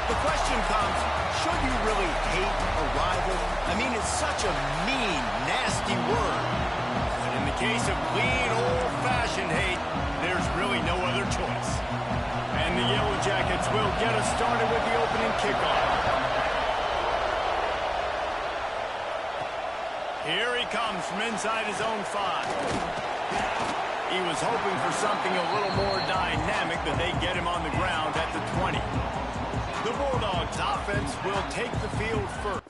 The question comes, should you really hate a rival? I mean, it's such a mean, nasty word. But in the case of clean, old-fashioned hate, there's really no other choice. And the Yellow Jackets will get us started with the opening kickoff. Here he comes from inside his own 5. He was hoping for something a little more dynamic, but they get him on the ground at the 20. The Bulldogs offense will take the field first.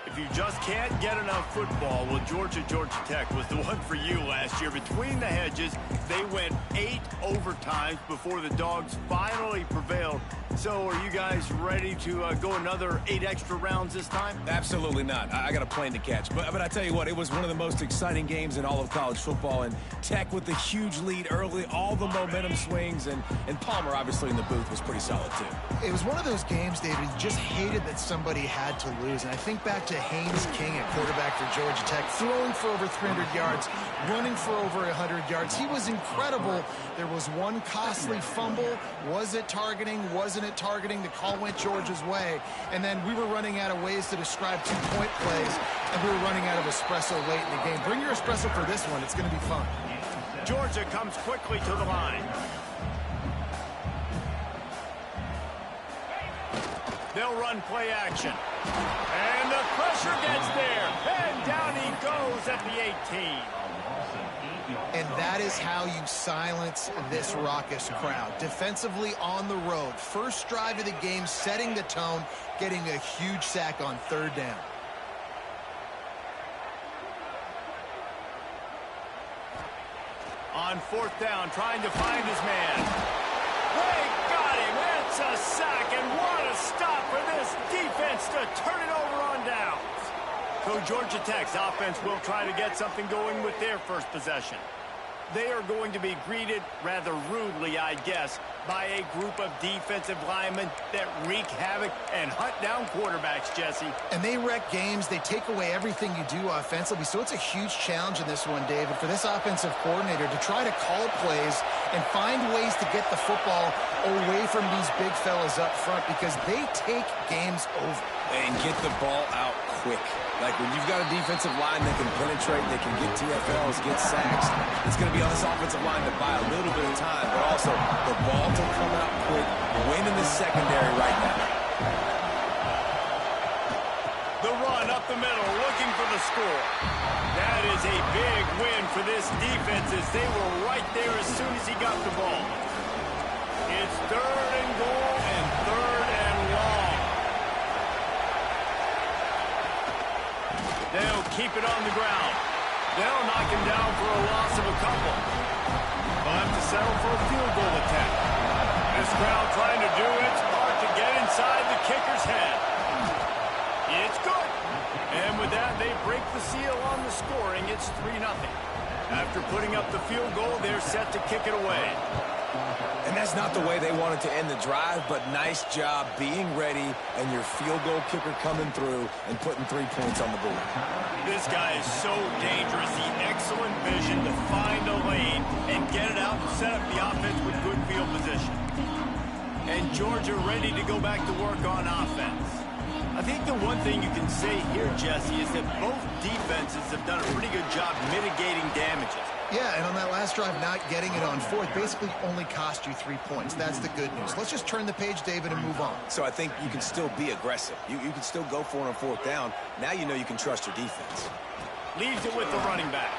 If you just can't get enough football, well, Georgia Tech was the one for you last year. Between the hedges, they went 8 overtimes before the Dogs finally prevailed. So are you guys ready to go another 8 extra rounds this time? Absolutely not. I got a plane to catch. But I tell you what, it was one of the most exciting games in all of college football. And Tech with the huge lead early, all the momentum swings. And Palmer, obviously, in the booth was pretty solid, too. It was one of those games, David, you just hated that somebody had to lose. And I think back to Haynes King at quarterback for Georgia Tech, throwing for over 300 yards, running for over 100 yards. He was incredible. There was one costly fumble. Was it targeting? Wasn't it targeting? The call went Georgia's way. And then we were running out of ways to describe two-point plays, and we were running out of espresso late in the game. Bring your espresso for this one. It's going to be fun. Georgia comes quickly to the line. They'll run play action. And the pressure gets there. And down he goes at the 18. And that is how you silence this raucous crowd. Defensively on the road. First drive of the game, setting the tone, getting a huge sack on 3rd down. On 4th down, trying to find his man. They got him. It's a sack, and what a stop for this defense to turn it over on downs. So Georgia Tech's offense will try to get something going with their first possession. They are going to be greeted rather rudely, I guess, by a group of defensive linemen that wreak havoc and hunt down quarterbacks, Jesse. And they wreck games. They take away everything you do offensively. So it's a huge challenge in this one, David, for this offensive coordinator to try to call plays and find ways to get the football away from these big fellas up front, because they take games over. And get the ball out quick. Like when you've got a defensive line that can penetrate, they can get TFLs, get sacks, it's going to be on this offensive line to buy a little bit of time, but also the ball to come out quick, win in the secondary right now. The run up the middle, looking for the score. That is a big win for this defense, as they were right there as soon as he got the ball. It's 3rd and goal and 3rd and long. They'll keep it on the ground. They'll knock him down for a loss of a couple. They'll have to settle for a field goal attempt. This crowd trying to do its part to get inside the kicker's head. It's good. And with that, they break the seal on the scoring. It's 3-0. After putting up the field goal, they're set to kick it away. And that's not the way they wanted to end the drive, but nice job being ready and your field goal kicker coming through and putting 3 points on the board. This guy is so dangerous. The excellent vision to find a lane and get it out and set up the offense with good field position. And Georgia ready to go back to work on offense. I think the one thing you can say here, Jesse, is that both defenses have done a pretty good job mitigating damages. Yeah, and on that last drive, not getting it on 4th basically only cost you 3 points. That's the good news. Let's just turn the page, David, and move on. So I think you can still be aggressive. You can still go for it on 4th down. Now you know you can trust your defense. Leaves it with the running back.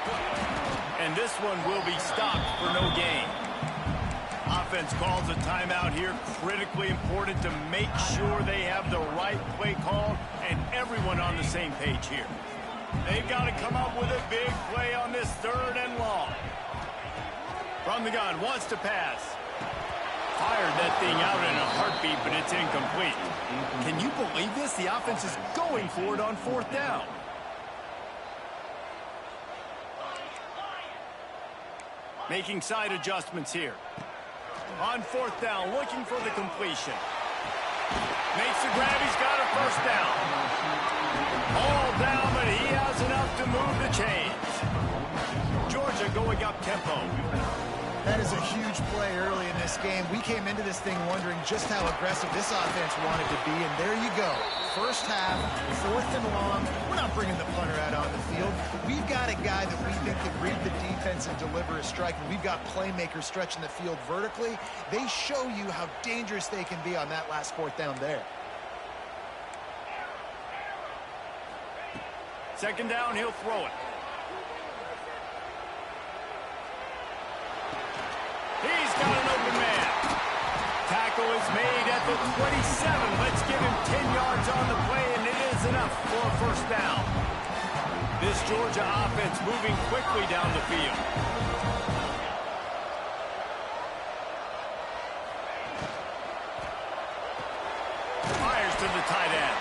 And this one will be stopped for no gain. Offense calls a timeout here. Critically important to make sure they have the right play call and everyone on the same page here. They've got to come up with a big play on this 3rd and long. From the gun, wants to pass. Fired that thing out in a heartbeat, but it's incomplete. Can you believe this? The offense is going for it on 4th down. Making side adjustments here. On 4th down, looking for the completion. Makes the grab, he's got a 1st down. All down, but he has enough to move the chains. Georgia going up tempo. That is a huge play early in this game. We came into this thing wondering just how aggressive this offense wanted to be, and there you go. First half, 4th and long. We're not bringing the punter out on the field. We've got a guy that we think can read the defense and deliver a strike, and we've got playmakers stretching the field vertically. They show you how dangerous they can be on that last 4th down there. 2nd down, he'll throw it. He's got an open man. Tackle is made at the 27. Let's give him 10 yards on the play, and it is enough for a 1st down. This Georgia offense moving quickly down the field. Fires to the tight end.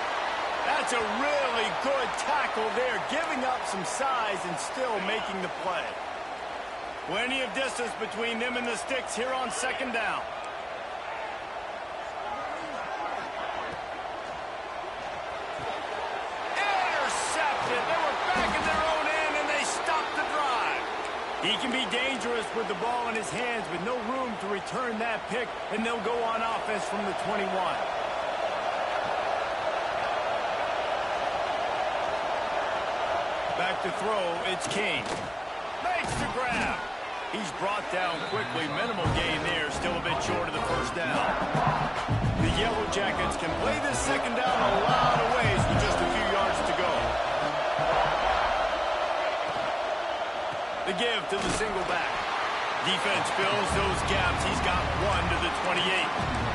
That's a really good tackle there, giving up some size and still making the play. Plenty of distance between them and the sticks here on 2nd down. Intercepted. They were back in their own end, and they stopped the drive. He can be dangerous with the ball in his hands, with no room to return that pick, and they'll go on offense from the 21. Back to throw, it's King. Makes the grab. He's brought down quickly. Minimal gain there. Still a bit short of the 1st down. The Yellow Jackets can play this 2nd down a lot of ways with just a few yards to go. The give to the single back. Defense fills those gaps. He's got 1 to the 28.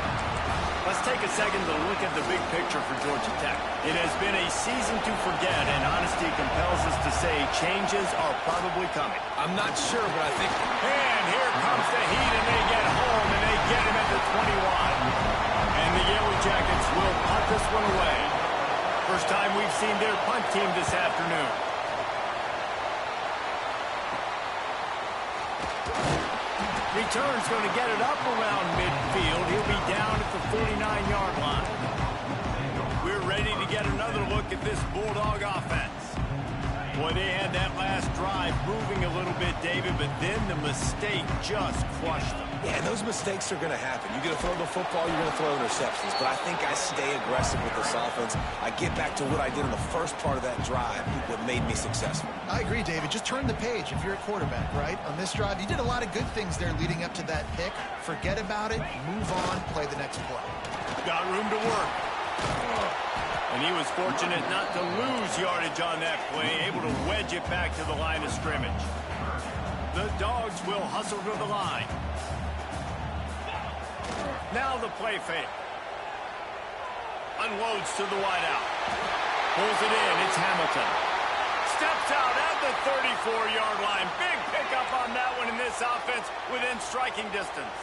Let's take a second to look at the big picture for Georgia Tech. It has been a season to forget, and honesty compels us to say changes are probably coming. I'm not sure, but I think... And here comes the heat, and they get home, and they get him at the 21. And the Yellow Jackets will punt this one away. First time we've seen their punt team this afternoon. Return's going to get it up around midfield. He'll be down at the 49-yard line. We're ready to get another look at this Bulldog offense. Boy, they had that last drive moving a little bit, David, but then the mistake just crushed them. Yeah, those mistakes are going to happen. You're going to throw the football, you're going to throw interceptions. But I think I stay aggressive with this offense. I get back to what I did in the first part of that drive that made me successful. I agree, David. Just turn the page if you're a quarterback, right? On this drive, you did a lot of good things there leading up to that pick. Forget about it, move on, play the next play. Got room to work. And he was fortunate not to lose yardage on that play, able to wedge it back to the line of scrimmage. The Dogs will hustle to the line. Now the play fake. Unloads to the wideout. Pulls it in. It's Hamilton. Steps out at the 34-yard line. Big pickup on that one in this offense within striking distance.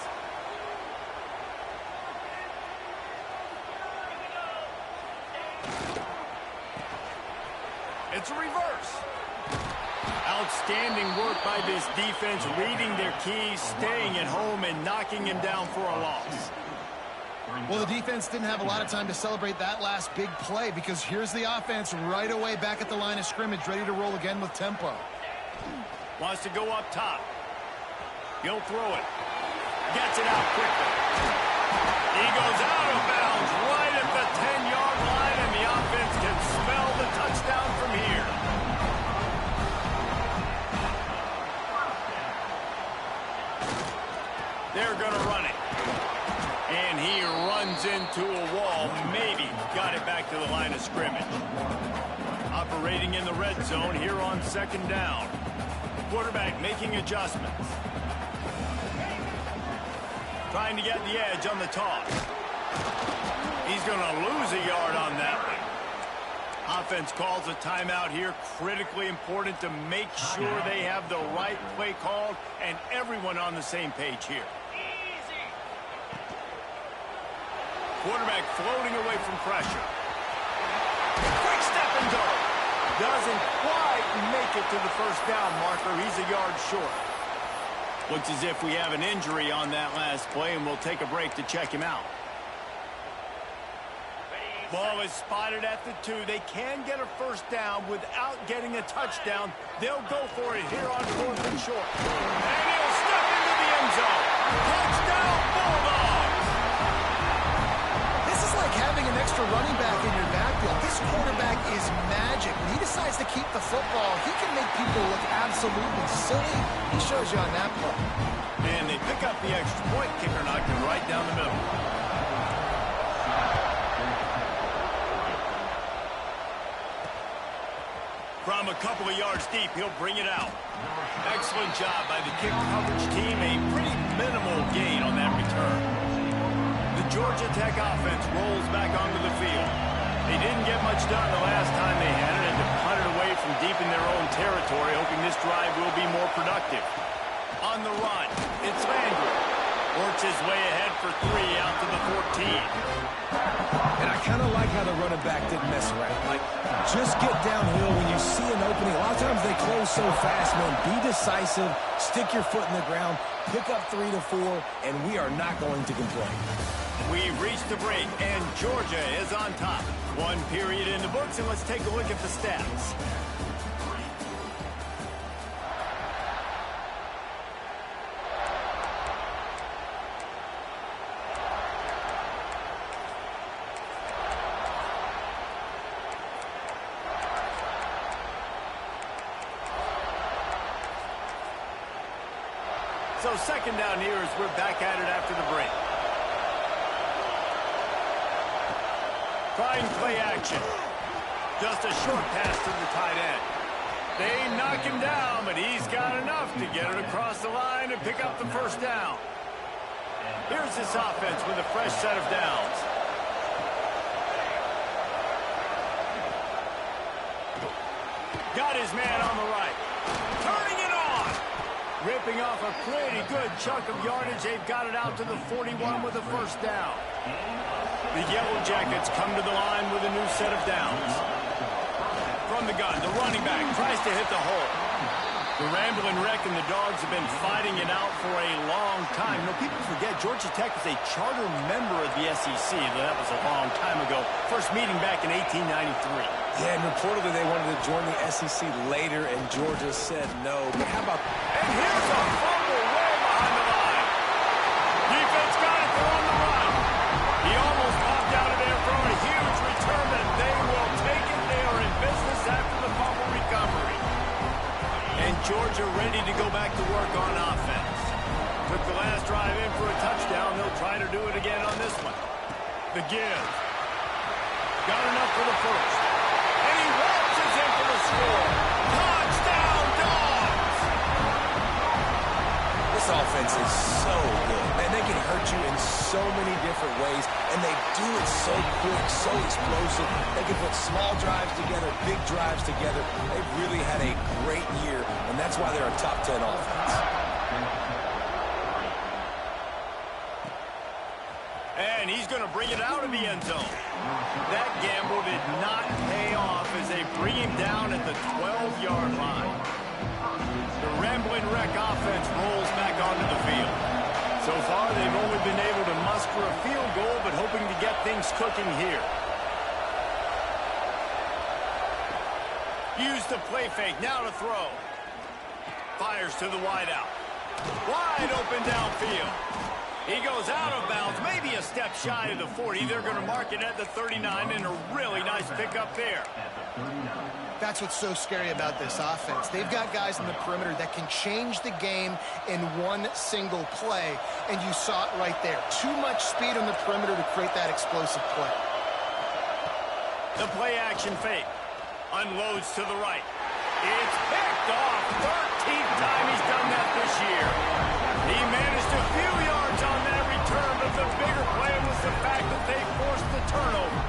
It's a reverse. Outstanding work by this defense, reading their keys, staying at home, and knocking him down for a loss. Well, the defense didn't have a lot of time to celebrate that last big play because here's the offense right away back at the line of scrimmage, ready to roll again with tempo. Wants to go up top. He'll throw it. Gets it out quickly. He goes out of bounds right at the 10-yard line, and the offense can smell the touchdown from here. They're going to run it. And he runs into a wall. Maybe got it back to the line of scrimmage. Operating in the red zone here on second down. Quarterback making adjustments. Trying to get the edge on the toss. He's going to lose a yard on that one. Offense calls a timeout here. Critically important to make sure they have the right play called and everyone on the same page here. Quarterback floating away from pressure. Quick step and go. Doesn't quite make it to the first down marker. He's a yard short. Looks as if we have an injury on that last play, and we'll take a break to check him out. Ball is spotted at the 2. They can get a first down without getting a touchdown. They'll go for it here on 4th and short. And he'll step into the end zone. Touchdown, Bulldogs! This is like having an extra running back in your backfield. This quarterback is magic. When he decides to keep the football, he can make people look absolutely silly. He shows you on that play. And they pick up the extra point. Kicker knocked it right down the middle. From a couple of yards deep, he'll bring it out. Excellent job by the kick coverage team. A pretty minimal gain on that return. The Georgia Tech offense rolls back onto the field. They didn't get much done the last time they had it, and to punt it away from deep in their own territory, hoping this drive will be more productive. On the run, it's Landry. Works his way ahead for 3 out to the 14. And I kind of like how the running back didn't mess around. Like, just get downhill when you see an opening. A lot of times they close so fast, man. Be decisive, stick your foot in the ground, pick up 3 to 4, and we are not going to complain. We've reached the break, and Georgia is on top. 1 period in the books, and let's take a look at the stats. So second down here as we're back at it after the break. Trying play action. Just a short pass to the tight end. They knock him down, but he's got enough to get it across the line and pick up the first down. Here's this offense with a fresh set of downs. Got his man on the right. Turning it on. Ripping off a pretty good chunk of yardage. They've got it out to the 41 with a first down. The Yellow Jackets come to the line with a new set of downs. From the gun, the running back tries to hit the hole. The Rambling Wreck and the Dogs have been fighting it out for a long time. You know, people forget Georgia Tech is a charter member of the SEC. That was a long time ago. First meeting back in 1893. Yeah, and reportedly they wanted to join the SEC later, and Georgia said no. But how about... And here's a fumble way behind the line. Defense got it, they're on the run. He almost popped out of there for a huge return, and they will take it. They are in business after the fumble recovery. And Georgia ready to go back to work on offense. Took the last drive in for a touchdown. They'll try to do it again on this one. The give. Got enough for the first. And he waltzes in for the score. Touchdown, Dogs! This offense is so good. Man, they can hurt you in so many different ways, and they do it so quick, so explosive. They can put small drives together, big drives together. They've really had a great year, and that's why they're a top 10 offense. And he's going to bring it out of the end zone. That gamble did not pay off as they bring him down at the 12-yard line. The Rambling Wreck offense rolls back onto the field. So far, they've only been able to muster a field goal, but hoping to get things cooking here. Use the play fake, now to throw. Fires to the wideout. Wide open downfield. He goes out of bounds, maybe a step shy of the 40. They're going to mark it at the 39, and a really nice pickup there. That's what's so scary about this offense. They've got guys in the perimeter that can change the game in one single play, and you saw it right there. Too much speed on the perimeter to create that explosive play. The play action fake. Unloads to the right. It's picked off. 13th time he's done that this year. He managed a few yards on that return, but the bigger play was the fact that they forced the turnover.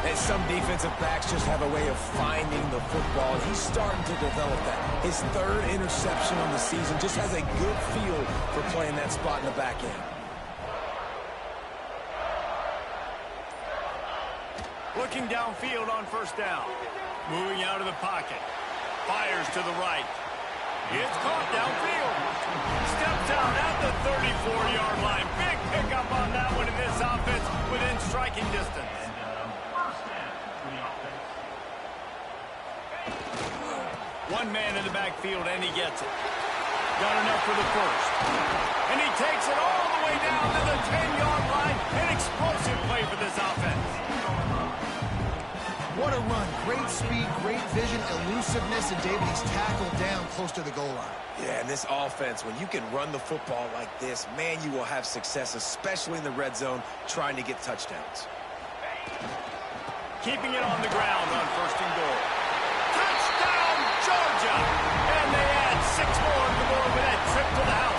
And some defensive backs just have a way of finding the football, and he's starting to develop that. His third interception on the season, just has a good feel for playing that spot in the back end. Looking downfield on first down. Moving out of the pocket. Fires to the right. It's caught downfield. Steps out at the 34-yard line. Big pickup on that one in this offense within striking distance. One man in the backfield, and he gets it. Got enough for the first. And he takes it all the way down to the 10-yard line. An explosive play for this offense. What a run. Great speed, great vision, elusiveness, and David, he's tackled down close to the goal line. Yeah, and this offense, when you can run the football like this, man, you will have success, especially in the red zone, trying to get touchdowns. Keeping it on the ground on first and goal. Touchdown, Georgia! And they add 6 more on the board with that trip to the house.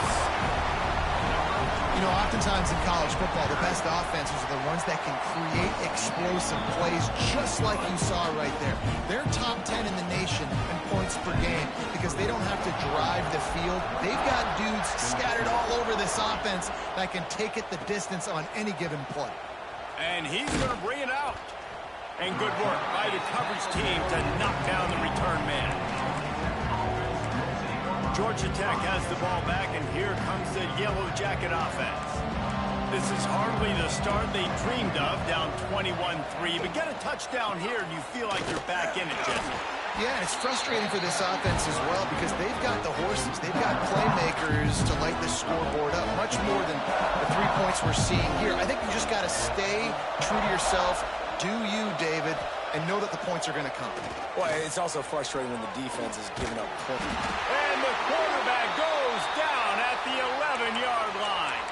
You know, oftentimes in college football, the best offenses are the ones that can create explosive plays, just like you saw right there. They're top 10 in the nation in points per game because they don't have to drive the field. They've got dudes scattered all over this offense that can take it the distance on any given play. And he's going to bring it out. And good work by the coverage team to knock down the return man. Georgia Tech has the ball back, and here comes the Yellow Jacket offense. This is hardly the start they dreamed of, down 21-3. But get a touchdown here, and you feel like you're back in it, Jesse. Yeah, it's frustrating for this offense as well because they've got the horses. They've got playmakers to light the scoreboard up, much more than the 3 points we're seeing here. I think you just got to stay true to yourself. Do you, David, and know that the points are going to come. Well, it's also frustrating when the defense is giving up points. And the quarterback goes down at the 11-yard line.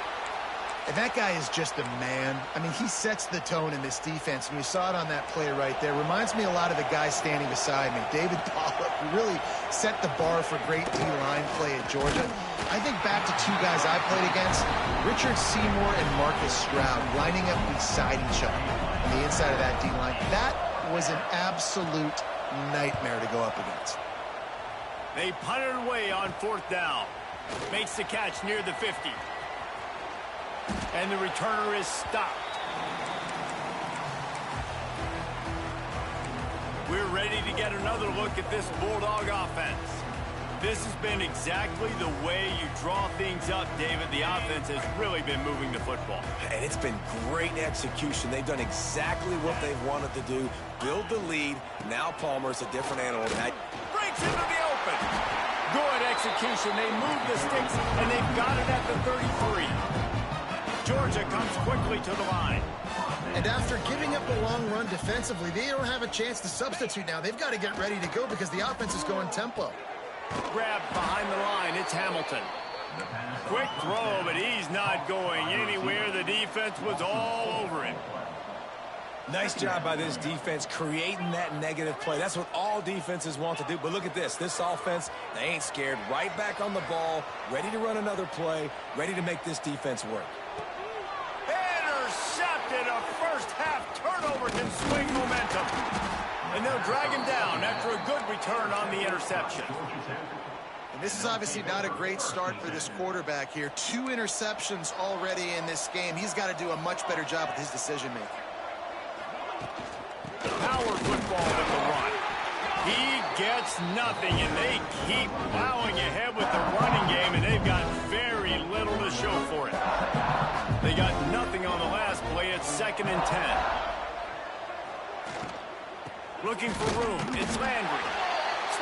And that guy is just a man. I mean, he sets the tone in this defense, and we saw it on that play right there. Reminds me a lot of the guy standing beside me, David Pollock, who really set the bar for great D-line play at Georgia. I think back to 2 guys I played against, Richard Seymour and Marcus Stroud, lining up beside each other on the inside of that D-line. That was an absolute nightmare to go up against. They punt it away on fourth down. Makes the catch near the 50. And the returner is stopped. We're ready to get another look at this Bulldog offense. This has been exactly the way you draw things up, David. The offense has really been moving the football. And it's been great execution. They've done exactly what they've wanted to do. Build the lead. Now Palmer's a different animal. Breaks into the open. Good execution. They move the sticks, and they've got it at the 33. Georgia comes quickly to the line. And after giving up the long run defensively, they don't have a chance to substitute now. They've got to get ready to go because the offense is going tempo. Grabbed behind the line. It's Hamilton. Quick throw, but he's not going anywhere. The defense was all over him. Nice job by this defense creating that negative play. That's what all defenses want to do. But look at this. This offense, they ain't scared. Right back on the ball, ready to run another play, ready to make this defense work. Intercepted. A first-half turnover can swing momentum. And they'll drag him down after a good return on the interception. And this is obviously not a great start for this quarterback here. 2 interceptions already in this game. He's got to do a much better job with his decision-making. Power football with the run. He gets nothing, and they keep plowing ahead with the running game, and they've got very little to show for it. They got nothing on the last play. It's 2nd and 10. Looking for room. It's Landry.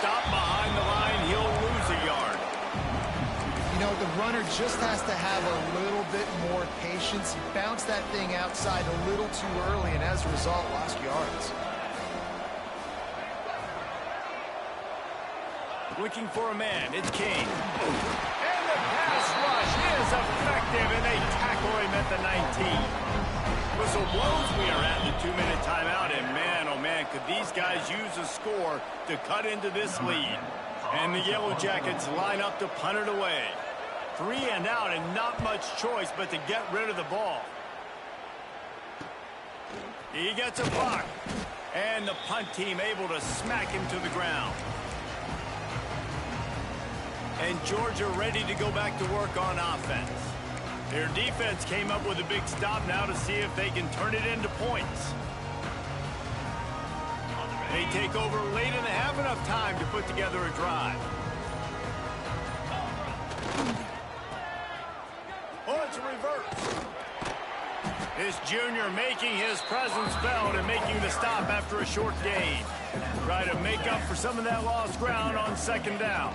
Stop behind the line. He'll lose a yard. You know, the runner just has to have a little bit more patience. He bounced that thing outside a little too early, and as a result, lost yards. Looking for a man. It's King. And the pass rush is effective, and they tackle him at the 19. Whistle blows. We are at the 2-minute timeout, and man, oh man, could these guys use a score to cut into this lead. And the Yellow Jackets line up to punt it away. 3 and out, and not much choice but to get rid of the ball. He gets a block. And the punt team able to smack him to the ground. And Georgia ready to go back to work on offense. Their defense came up with a big stop now to see if they can turn it into points. They take over late and they have enough time to put together a drive. Oh, it's a reverse. This junior making his presence felt and making the stop after a short gain. Try to make up for some of that lost ground on second down.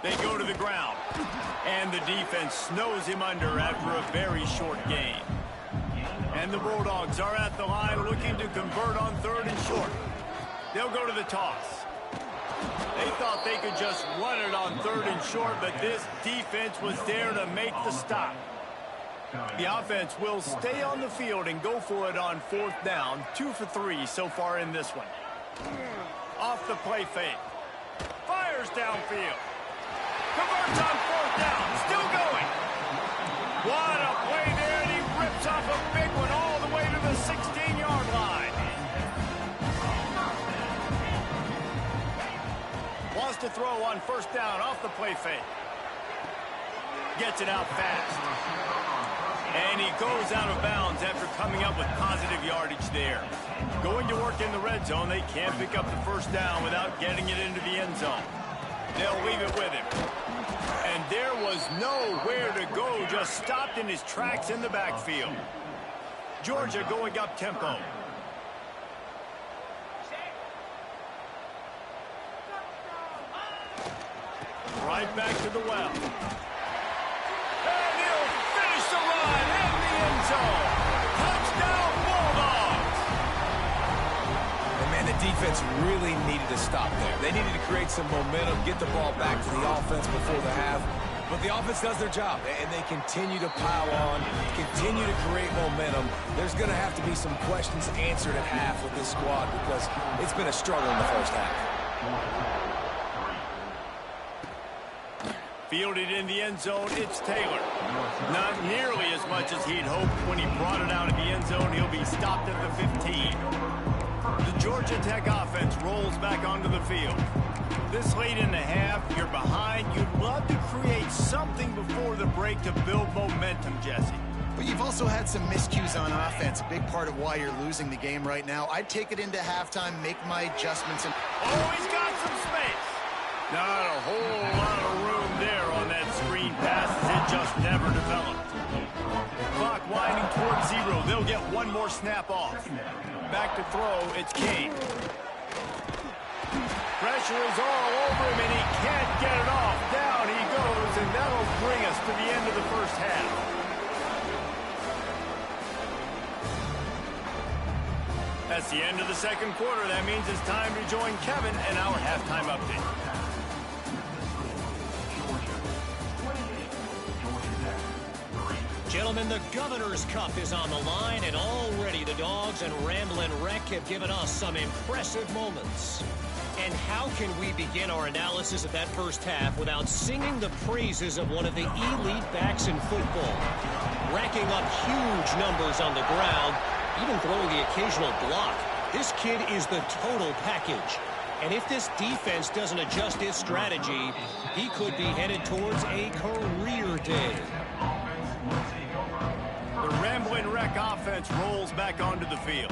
They go to the ground, and the defense snows him under after a very short gain. And the Bulldogs are at the line looking to convert on third and short. They'll go to the toss. They thought they could just run it on third and short, but this defense was there to make the stop. The offense will stay on the field and go for it on fourth down. 2 for 3 so far in this one. Off the play fake. Fires downfield. Converts on fourth down. Still going. What a play there, and he rips off a big one all the way to the 16-yard line. Wants to throw on first down off the play fake. Gets it out fast. And he goes out of bounds after coming up with positive yardage there. Going to work in the red zone, they can't pick up the first down without getting it into the end zone. They'll leave it with him. And there was nowhere to go, just stopped in his tracks in the backfield. Georgia going up tempo. Right back to the well. And he'll finish the run in the end zone. Touchdown, Bulldogs! And man, the defense really needed to stop there. They needed to create some momentum, get the ball back to the offense before the half. But the offense does their job, and they continue to pile on, continue to create momentum. There's going to have to be some questions answered at half with this squad because it's been a struggle in the first half. Fielded in the end zone, it's Taylor. Not nearly as much as he'd hoped when he brought it out of the end zone. He'll be stopped at the 15. The Georgia Tech offense rolls back onto the field. This late in the half, you're behind. You'd love to create something before the break to build momentum, Jesse. But you've also had some miscues on offense, a big part of why you're losing the game right now. I'd take it into halftime, make my adjustments. Oh, he's got some space. Not a whole lot of room there on that screen pass as it just never developed. Clock winding towards 0. They'll get one more snap off. Back to throw, it's Kane. Pressure is all over him, and he can't get it off. Down he goes, and that'll bring us to the end of the first half. That's the end of the second quarter. That means it's time to join Kevin and our halftime update. Gentlemen, the Governor's Cup is on the line, and already the Dogs and Ramblin' Wreck have given us some impressive moments. And how can we begin our analysis of that first half without singing the praises of one of the elite backs in football? Racking up huge numbers on the ground, even throwing the occasional block. This kid is the total package. And if this defense doesn't adjust its strategy, he could be headed towards a career day. The Ramblin' Wreck offense rolls back onto the field.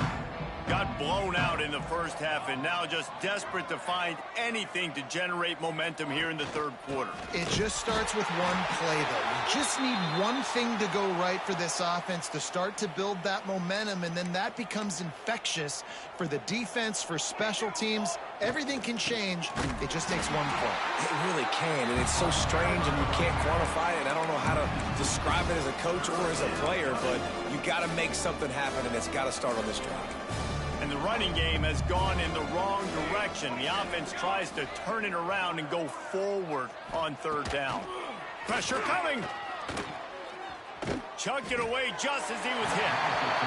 Got blown out in the first half and now just desperate to find anything to generate momentum here in the third quarter. It just starts with one play, though. You just need one thing to go right for this offense to start to build that momentum, and then that becomes infectious for the defense, for special teams. Everything can change. It just takes one play. It really can, and it's so strange, and you can't quantify it. I don't know how to describe it as a coach or as a player, but you got to make something happen, and it's got to start on this drive. And the running game has gone in the wrong direction. The offense tries to turn it around and go forward on third down. Pressure coming. Chucked it away just as he was hit.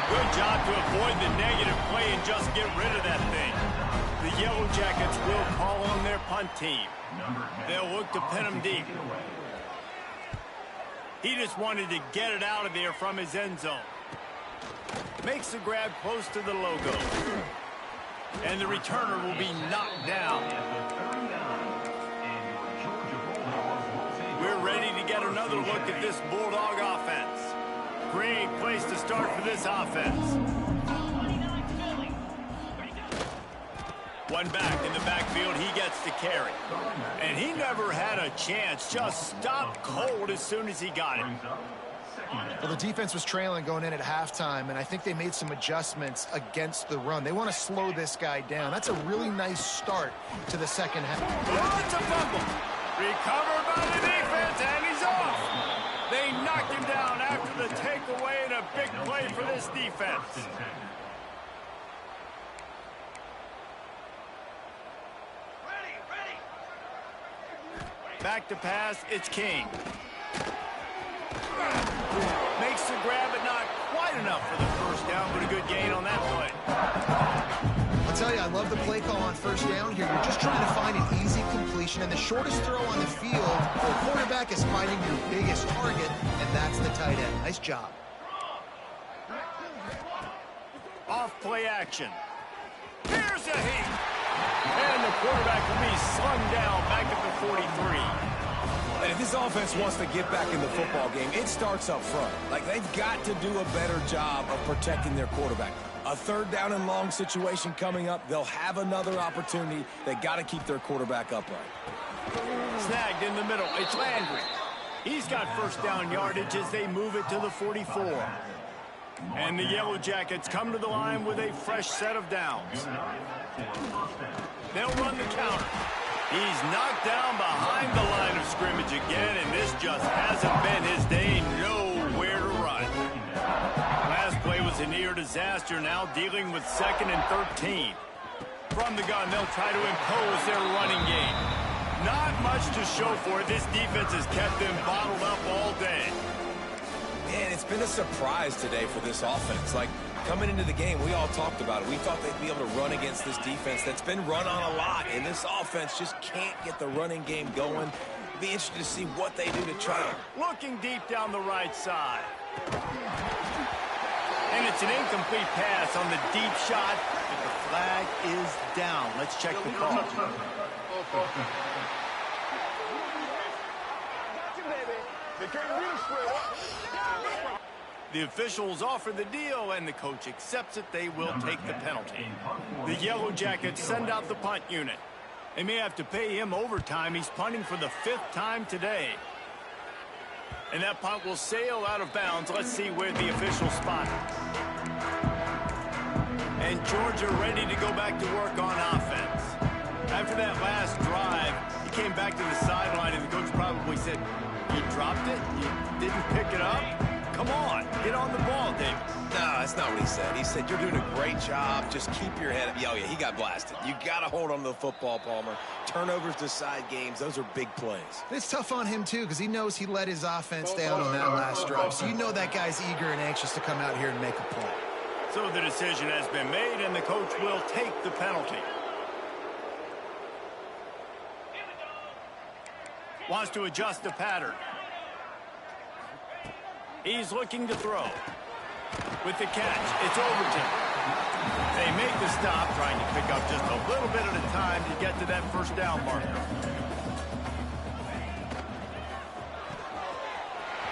Good job to avoid the negative play and just get rid of that thing. The Yellow Jackets will call on their punt team. They'll look to pin him deep. He just wanted to get it out of there from his end zone. Makes the grab close to the logo. And the returner will be knocked down. We're ready to get another look at this Bulldog offense. Great place to start for this offense. One back in the backfield, he gets the carry. And he never had a chance, just stopped cold as soon as he got it. Well, the defense was trailing going in at halftime, and I think they made some adjustments against the run. They want to slow this guy down. That's a really nice start to the second half. Oh, it's a fumble. Recovered by the defense, and he's off. They knocked him down after the takeaway, and a big play for this defense. Back to pass, it's King. Makes the grab, but not quite enough for the first down, but a good gain on that play. I'll tell you, I love the play call on first down here. You're just trying to find an easy completion, and the shortest throw on the field for a quarterback is finding your biggest target, and that's the tight end. Nice job. Off play action. Here's a heat. And the quarterback will be slung down back at the 43. And if this offense wants to get back in the football game, it starts up front. Like, they've got to do a better job of protecting their quarterback. A third down and long situation coming up. They'll have another opportunity. They got to keep their quarterback upright. Snagged in the middle. It's Landry. He's got first down yardage as they move it to the 44. And the Yellow Jackets come to the line with a fresh set of downs. They'll run the counter. He's knocked down behind the line of scrimmage again, and this just hasn't been his day. Nowhere to run. Last play was a near disaster, now dealing with 2nd and 13. From the gun, they'll try to impose their running game. Not much to show for it. This defense has kept them bottled up all day. Man, it's been a surprise today for this offense. Like, coming into the game, we all talked about it. We thought they'd be able to run against this defense that's been run on a lot, and this offense just can't get the running game going. Be interested to see what they do to try to. Looking deep down the right side. And it's an incomplete pass on the deep shot, but the flag is down. Let's check the call. The officials offer the deal, and the coach accepts it. They will take the penalty. The Yellow Jackets send out the punt unit. They may have to pay him overtime. He's punting for the 5th time today. And that punt will sail out of bounds. Let's see where the officials spot it. And Georgia ready to go back to work on offense. After that last drive, he came back to the sideline, and the coach probably said, "You dropped it? You didn't pick it up? Come on, get on the ball, David." No, that's not what he said. He said, "You're doing a great job. Just keep your head up." Oh, yeah, he got blasted. You got to hold on to the football, Palmer. Turnovers decide games. Those are big plays. It's tough on him, too, because he knows he let his offense down on that last drive. So you know that guy's eager and anxious to come out here and make a play. So the decision has been made, and the coach will take the penalty. Wants to adjust the pattern. He's looking to throw. With the catch, it's Overton. They make the stop, trying to pick up just a little bit at a time to get to that first down marker.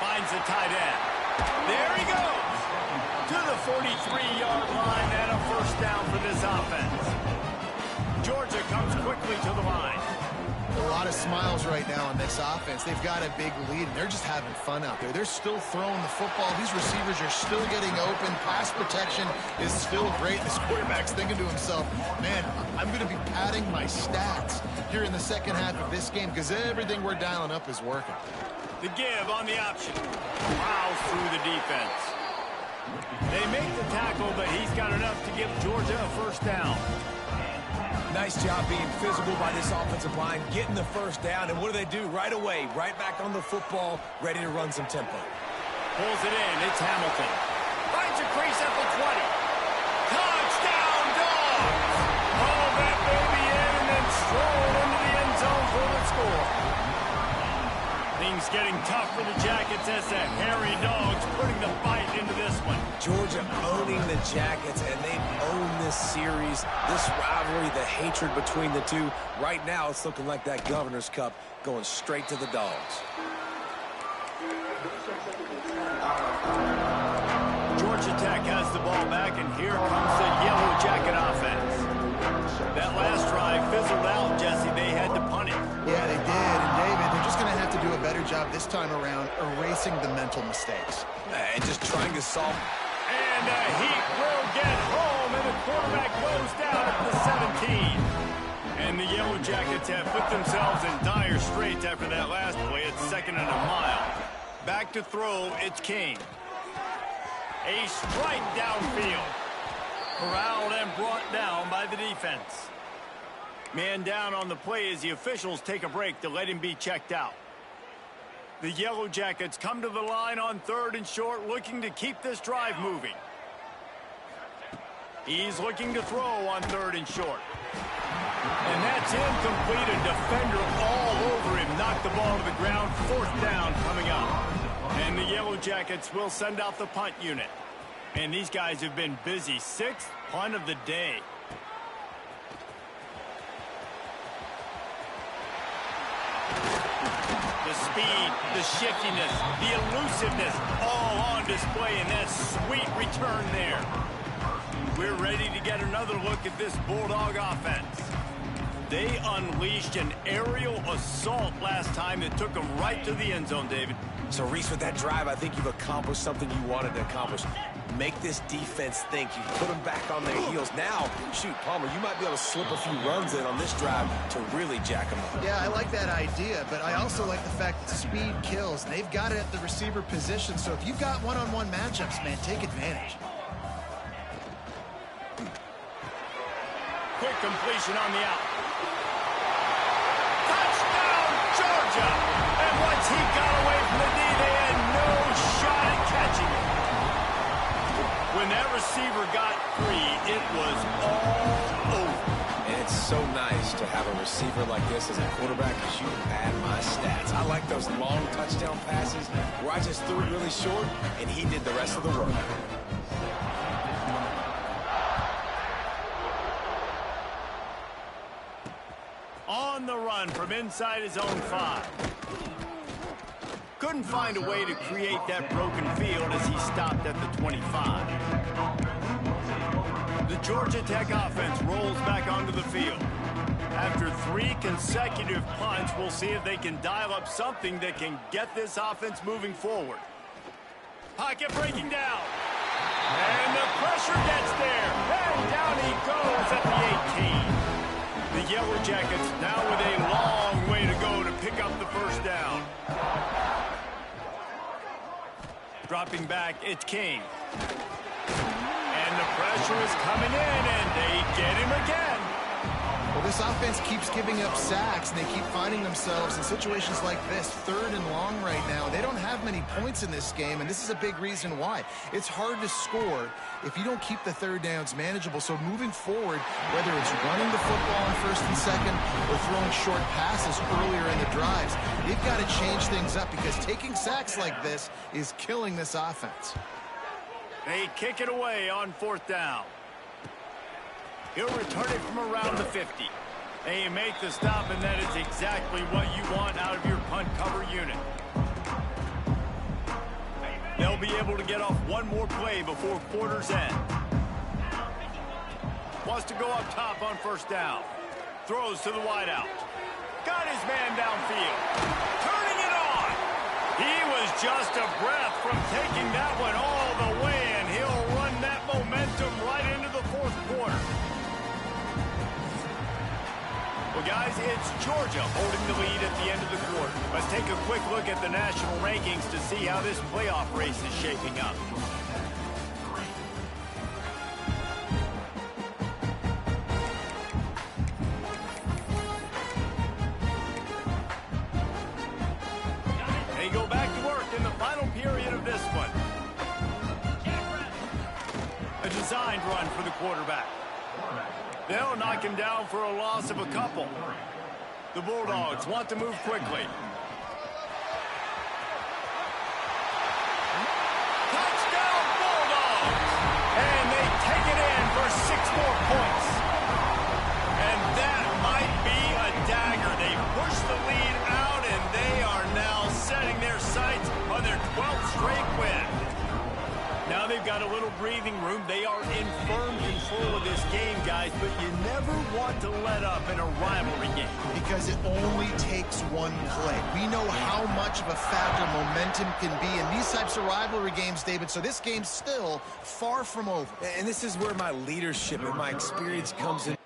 Finds the tight end. There he goes. To the 43-yard line and a first down for this offense. Georgia comes quickly to the line. A lot of smiles right now on this offense. They've got a big lead, and they're just having fun out there. They're still throwing the football. These receivers are still getting open. Pass protection is still great. This quarterback's thinking to himself, man, I'm going to be padding my stats here in the second half of this game because everything we're dialing up is working. The give on the option. Plows through the defense. They make the tackle, but he's got enough to give Georgia a first down. Nice job being physical by this offensive line, getting the first down, and what do? Right away, right back on the football, ready to run some tempo. Pulls it in. It's Hamilton. Finds a crease at the 20. Touchdown, Dogs! Haul that baby in and then stroll into the end zone for the score. Things getting tough for the Jackets as the hairy Dogs putting the fight into this one. Georgia owning the Jackets, and they've owned this series, this rivalry, the hatred between the two, right now it's looking like that Governor's Cup going straight to the Dogs. Georgia Tech has the ball back, and here comes the Yellow Jacket offense. That last drive fizzled out, Jesse. They had to punt it. Yeah, they did. And David, they're just going to have to do a better job this time around erasing the mental mistakes. And just trying to solve. And Heat will get home, and the quarterback goes down at the 17. And the Yellow Jackets have put themselves in dire straits after that last play. It's 2nd and a mile. Back to throw, it's King. A strike downfield. Corralled and brought down by the defense. Man down on the play as the officials take a break to let him be checked out. The Yellow Jackets come to the line on 3rd and short, looking to keep this drive moving. He's looking to throw on 3rd and short. And that's incomplete. A defender all over him. Knocked the ball to the ground. 4th down coming up. And the Yellow Jackets will send out the punt unit. And these guys have been busy. 6th punt of the day. The speed, the shiftiness, the elusiveness, all on display in that sweet return there. We're ready to get another look at this Bulldog offense. They unleashed an aerial assault last time that took them right to the end zone, David. So, Reese, with that drive, I think you've accomplished something you wanted to accomplish. Make this defense think. You put them back on their heels. Now, shoot, Palmer, you might be able to slip a few runs in on this drive to really jack them up. Yeah, I like that idea, but I also like the fact that speed kills. They've got it at the receiver position, so if you've got one-on-one matchups, man, take advantage. Quick completion on the out. Touchdown, Georgia! And once he got away from the knee, they had no shot at catching it. When that receiver got free, it was all over. And it's so nice to have a receiver like this as a quarterback because you can pad my stats. I like those long touchdown passes where I just threw it really short and he did the rest of the work. On the run from inside his own 5. Couldn't find a way to create that broken field as he stopped at the 25. The Georgia Tech offense rolls back onto the field. After 3 consecutive punts, we'll see if they can dial up something that can get this offense moving forward. Pocket breaking down. And the pressure gets there. And down he goes at the 18. The Yellow Jackets now with a long way to go to pick up the 1st down. Dropping back, it's King. And the pressure is coming in, and they get him again. Well, this offense keeps giving up sacks, and they keep finding themselves in situations like this, 3rd and long right now. They don't have many points in this game, and this is a big reason why. It's hard to score if you don't keep the 3rd downs manageable. So moving forward, whether it's running the football on 1st and 2nd or throwing short passes earlier in the drives, they've got to change things up because taking sacks like this is killing this offense. They kick it away on 4th down. He'll return it from around the 50. They make the stop, and that is exactly what you want out of your punt cover unit. They'll be able to get off one more play before quarter's end. Wants to go up top on 1st down. Throws to the wideout. Got his man downfield. Turning it on. He was just a breath from taking that one all the way, and he'll run that momentum right into the 4th quarter. Well, guys, it's Georgia holding the lead at the end of the quarter. Let's take a quick look at the national rankings to see how this playoff race is shaping up. They go back to work in the final period of this one. A designed run for the quarterback. They'll knock him down for a loss of a couple. The Bulldogs want to move quickly. Touchdown Bulldogs! And they take it in for 6 more points. And that might be a dagger. They push the lead out, and they are now setting their sights on their 12th straight win. Now they've got a little breathing room. They are in firm control of this game, guys, but you never want to let up in a rivalry game. Because it only takes one play. We know how much of a factor momentum can be in these types of rivalry games, David, so this game's still far from over. And this is where my leadership and my experience comes in.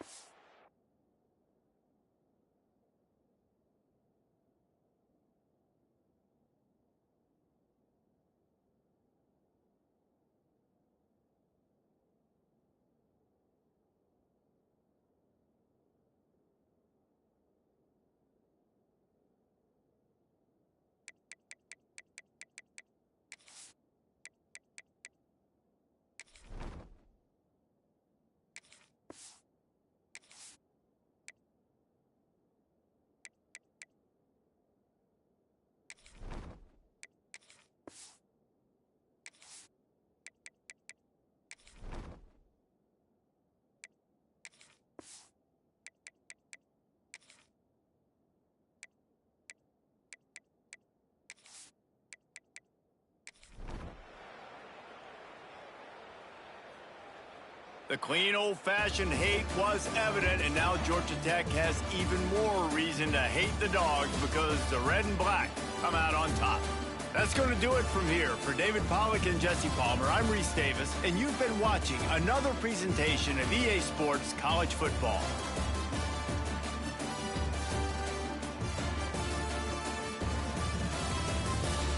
The clean, old-fashioned hate was evident, and now Georgia Tech has even more reason to hate the Dogs because the red and black come out on top. That's going to do it from here. For David Pollack and Jesse Palmer, I'm Reese Davis, and you've been watching another presentation of EA Sports College Football.